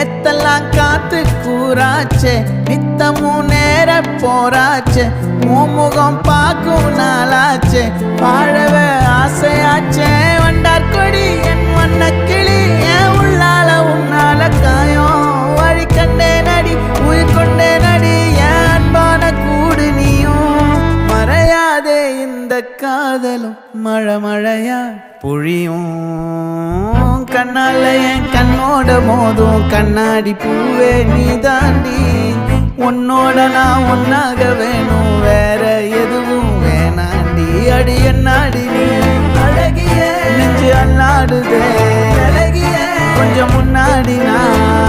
நேத்தெல்லாம் காத்து கூறாச்சே நித்தமும் நேர போராச்சே முகம் பார்க்கும் நாளாச்சே வாழவே ஆசையாச்சே வண்டார் கொடி என் வண்ண கிளி என் உள்ளால உன்னால காயம் வழி கண்டே நடி உயிர் கொண்டே நடி என் அன்பான கூடு நீயும் மறையாதே இந்த காதலும் மழை மழையா பொழியும் கண்ணால என் கண்ணோட மோதும் கண்ணாடி பூவே நீ தாண்டி உன்னோட நான் ஒன்னாக வேணும் வேற எதுவும் வேணாண்டி அடி என்னாடி நீ அழகிய நெஞ்சு அல்லாடுதே அழகிய கொஞ்சம் முன்னாடி நான்